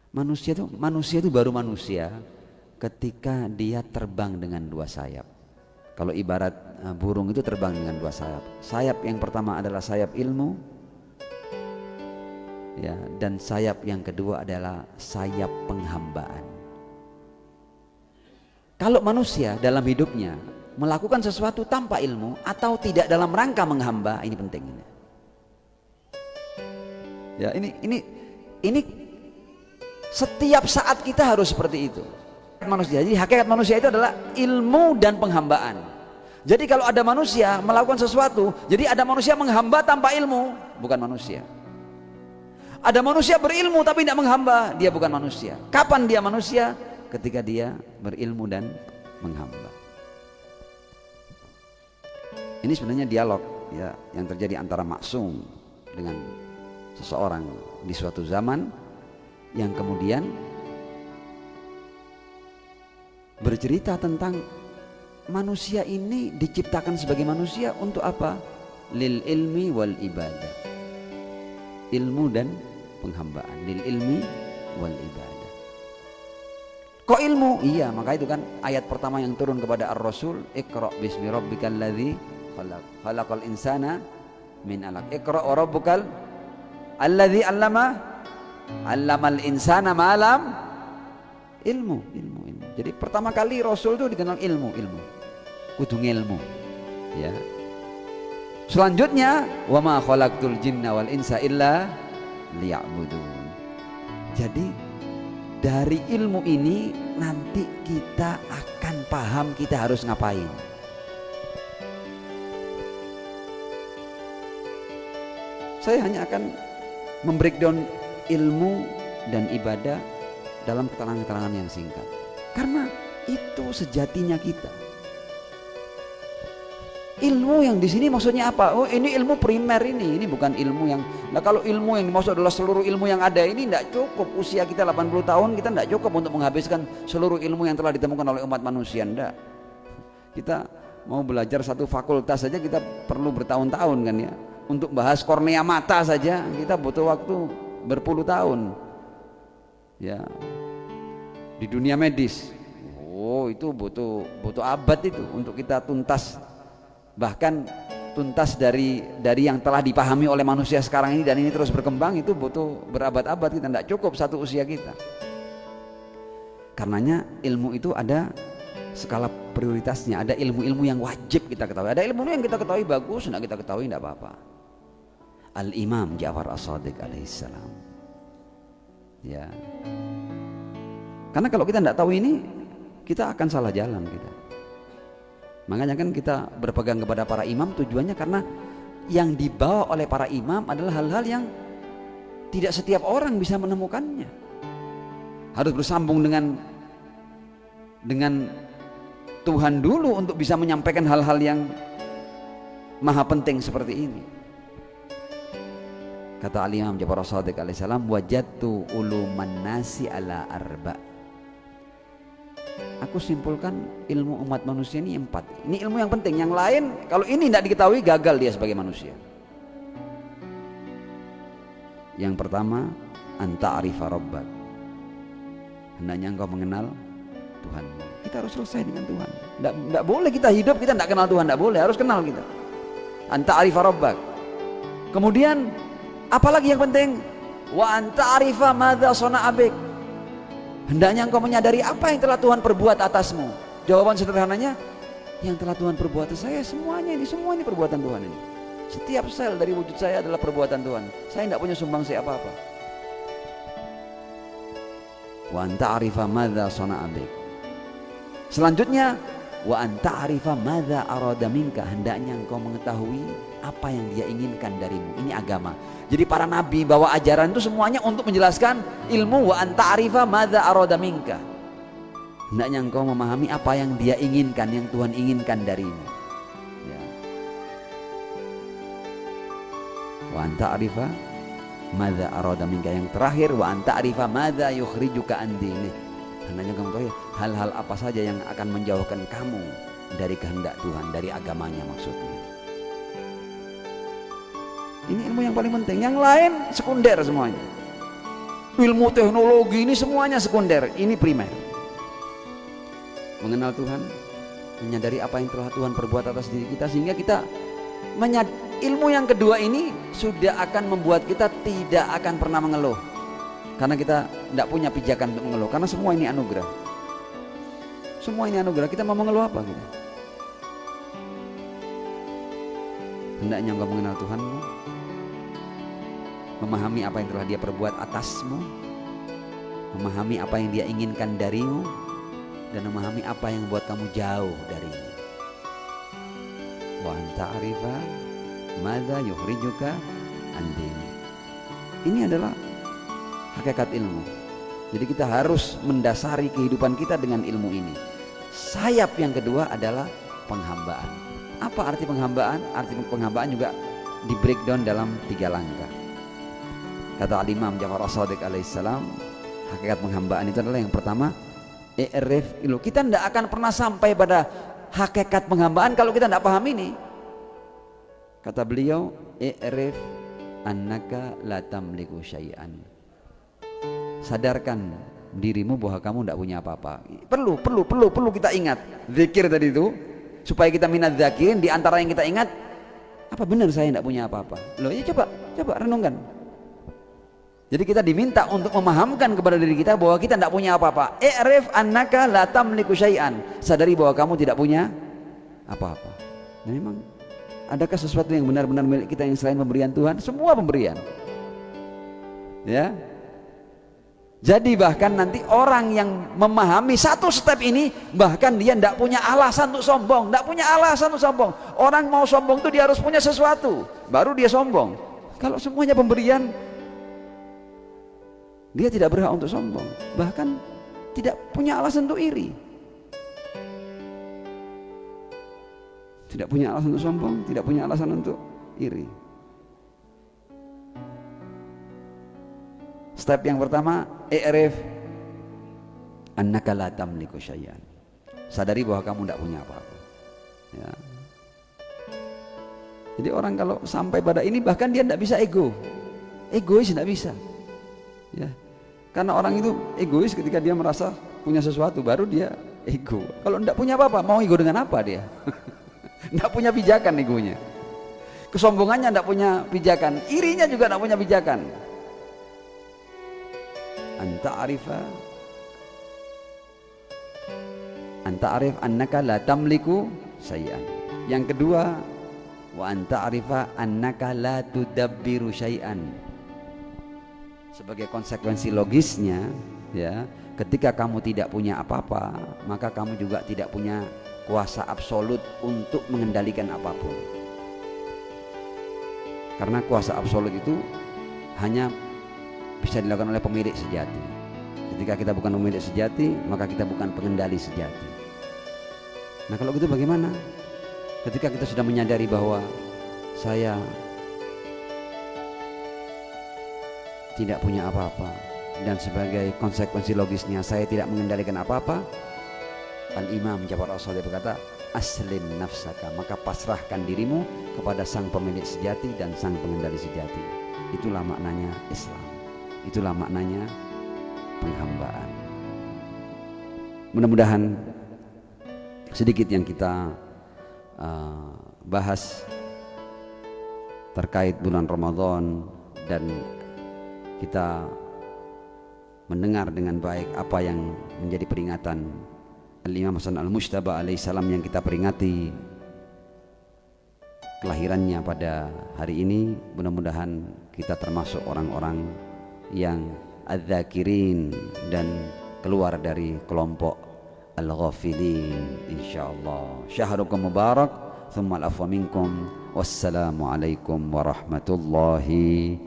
Manusia itu baru manusia ketika dia terbang dengan dua sayap. Kalau ibarat burung itu terbang dengan dua sayap. Sayap yang pertama adalah sayap ilmu, ya, dan sayap yang kedua adalah sayap penghambaan. Kalau manusia dalam hidupnya melakukan sesuatu tanpa ilmu atau tidak dalam rangka menghamba, ini penting ini. Ya, ini setiap saat kita harus seperti itu. Manusia. Jadi hakikat manusia itu adalah ilmu dan penghambaan. Jadi kalau ada manusia melakukan sesuatu, jadi ada manusia menghamba tanpa ilmu, bukan manusia. Ada manusia berilmu tapi tidak menghamba, dia bukan manusia. Kapan dia manusia? Ketika dia berilmu dan menghamba. Ini sebenarnya dialog, ya, yang terjadi antara maksum dengan seseorang di suatu zaman yang kemudian bercerita tentang manusia ini diciptakan sebagai manusia untuk apa? Lil ilmi wal ibadah. Ilmu dan penghambaan. Lil ilmi wal ibadah. Kok ilmu? Iya, maka itu kan ayat pertama yang turun kepada Ar-Rasul, Iqra bismi rabbikal ladzi khalaq. Khalaqal insana min 'alaq. Iqra wa rabbukal alladzi 'allamal insana ma lam ilmu. Jadi pertama kali Rasul itu dikenal ilmu. Kudu ngilmu. Ya. Selanjutnya, wa ma khalaqtul jinna wal insa illa liya'budun. Jadi dari ilmu ini nanti kita akan paham kita harus ngapain. Saya hanya akan membreakdown ilmu dan ibadah dalam keterangan-keterangan yang singkat. Karena itu sejatinya kita. Ilmu yang di sini maksudnya apa? Oh, ini ilmu primer ini bukan ilmu yang. Nah, kalau ilmu yang dimaksud adalah seluruh ilmu yang ada ini tidak cukup. Usia kita 80 tahun kita tidak cukup untuk menghabiskan seluruh ilmu yang telah ditemukan oleh umat manusia. Tidak. Kita mau belajar satu fakultas saja kita perlu bertahun-tahun kan ya. Untuk bahas kornea mata saja kita butuh waktu berpuluh tahun. Ya. Di dunia medis, oh itu butuh abad itu untuk kita tuntas. Bahkan tuntas dari yang telah dipahami oleh manusia sekarang ini dan ini terus berkembang, itu butuh berabad-abad. Kita tidak cukup satu usia kita. Karenanya ilmu itu ada skala prioritasnya. Ada ilmu-ilmu yang wajib kita ketahui, ada ilmu yang kita ketahui bagus, tidak kita ketahui tidak apa-apa. Al-Imam Ja'far As-Shadiq alaihissalam, ya, karena kalau kita tidak tahu ini kita akan salah jalan kita. Makanya kan kita berpegang kepada para imam tujuannya karena yang dibawa oleh para imam adalah hal-hal yang tidak setiap orang bisa menemukannya. Harus bersambung dengan Tuhan dulu untuk bisa menyampaikan hal-hal yang maha penting seperti ini. Kata Al-Imam Ja'far As-Shadiq alaihissalam, wajadtu uluman nasi ala arba. Aku simpulkan ilmu umat manusia ini 4. Ini ilmu yang penting. Yang lain kalau ini tidak diketahui gagal dia sebagai manusia. Yang pertama, anta'rifa rabbak. Hendaknya engkau mengenal Tuhan. Kita harus selesai dengan Tuhan. Tidak boleh kita hidup kita tidak kenal Tuhan. Tidak boleh, harus kenal kita. Anta'rifa rabbak. Kemudian apalagi yang penting? Wa anta'rifa madza sana'a bik. Hendaknya engkau menyadari apa yang telah Tuhan perbuat atasmu. Jawaban sederhananya, yang telah Tuhan perbuat atas saya semua ini perbuatan Tuhan ini. Setiap sel dari wujud saya adalah perbuatan Tuhan. Saya tidak punya sumbangsi apa-apa. Wa anta'rifa madza sana'a bik. Selanjutnya, wa anta'rifa madza arada minka. Hendaknya engkau mengetahui apa yang dia inginkan darimu. Ini agama. Jadi para nabi bawa ajaran itu semuanya untuk menjelaskan ilmu wa anta'rifa madza arada minka. Hendaknya engkau memahami apa yang dia inginkan, yang Tuhan inginkan darimu. Ya. Wa anta'rifa madza arada minka. Yang terakhir wa anta'rifa madza yukhrijuka an dinih. Hendaknya engkau mengetahui hal-hal apa saja yang akan menjauhkan kamu dari kehendak Tuhan, dari agamanya maksudnya. Ini ilmu yang paling penting. Yang lain sekunder semuanya. ilmu teknologi ini semuanya sekunder, ini primer. Mengenal Tuhan, menyadari apa yang telah Tuhan perbuat atas diri kita, sehingga kita ilmu yang kedua ini sudah akan membuat kita tidak akan pernah mengeluh, karena kita tidak punya pijakan untuk mengeluh, karena semua ini anugerah. Semua ini anugerah. Kita mau mengeluh apa gitu? Hendaknya engkau mengenal Tuhanmu, memahami apa yang telah Dia perbuat atasmu, memahami apa yang Dia inginkan darimu, dan memahami apa yang membuat kamu jauh darinya. Wa anta arifa madza yukhrijuka an dini. Ini adalah hakikat ilmu. Jadi kita harus mendasari kehidupan kita dengan ilmu ini. Sayap yang kedua adalah penghambaan. Apa arti penghambaan? Arti penghambaan juga di breakdown dalam 3 langkah. Kata Al-Imam Ja'far As-Shadiq alaihissalam, hakikat penghambaan itu adalah yang pertama, i'rif ilu. Kita tidak akan pernah sampai pada hakikat penghambaan kalau kita tidak paham ini. Kata beliau, i'rif annaka la tamliku syai'an. Sadarkan dirimu bahwa kamu tidak punya apa-apa. Perlu kita ingat zikir tadi itu, supaya kita minat zakirin. Di antara yang kita ingat, apa benar saya tidak punya apa-apa? Loh ya, coba renungkan. Jadi kita diminta untuk memahamkan kepada diri kita bahwa kita tidak punya apa-apa. I'rif annaka la tamliku syai'an. Sadari bahwa kamu tidak punya apa-apa. Dan memang adakah sesuatu yang benar-benar milik kita yang selain pemberian Tuhan? Semua pemberian. Ya. Jadi bahkan nanti orang yang memahami satu step ini, bahkan dia tidak punya alasan untuk sombong. Tidak punya alasan untuk sombong. Orang mau sombong itu dia harus punya sesuatu, baru dia sombong. Kalau semuanya pemberian, dia tidak berhak untuk sombong. Bahkan tidak punya alasan untuk iri. Tidak punya alasan untuk sombong, tidak punya alasan untuk iri. Step yang pertama, i'rif annaka la tamliku syai'an. Sadari bahwa kamu tidak punya apa-apa. Ya. Jadi orang kalau sampai pada ini, bahkan dia tidak bisa egois tidak bisa. Ya. Karena orang itu egois ketika dia merasa punya sesuatu, baru dia ego. Kalau tidak punya apa-apa, mau ego dengan apa dia? Tidak punya pijakan egonya. Kesombongannya tidak punya pijakan, irinya juga tidak punya pijakan. Anta arif annaka la tamliku syai'an. Yang kedua, wa anta arifa annaka la tudabbiru syai'an. Sebagai konsekuensi logisnya, ya, ketika kamu tidak punya apa-apa, maka kamu juga tidak punya kuasa absolut untuk mengendalikan apapun. Karena kuasa absolut itu hanya bisa dilakukan oleh pemilik sejati. Ketika kita bukan pemilik sejati, maka kita bukan pengendali sejati. Nah, kalau gitu bagaimana? Ketika kita sudah menyadari bahwa saya tidak punya apa-apa, dan sebagai konsekuensi logisnya saya tidak mengendalikan apa-apa, Al-Imam Ja'far As-Shadiq berkata, aslim nafsaka, maka pasrahkan dirimu kepada sang pemilik sejati dan sang pengendali sejati. Itulah maknanya Islam. Itulah maknanya penghambaan. Mudah-mudahan sedikit yang kita bahas terkait bulan Ramadan, dan kita mendengar dengan baik apa yang menjadi peringatan Al-Imam Hasan Al-Mujtaba alaihissalam yang kita peringati kelahirannya pada hari ini. Mudah-mudahan kita termasuk orang-orang yang adz-dzakirin dan keluar dari kelompok al-ghafilin insyaallah. Syahrukum mubarak, tsumma al-afwa minkum. Wassalamu alaikum warahmatullahi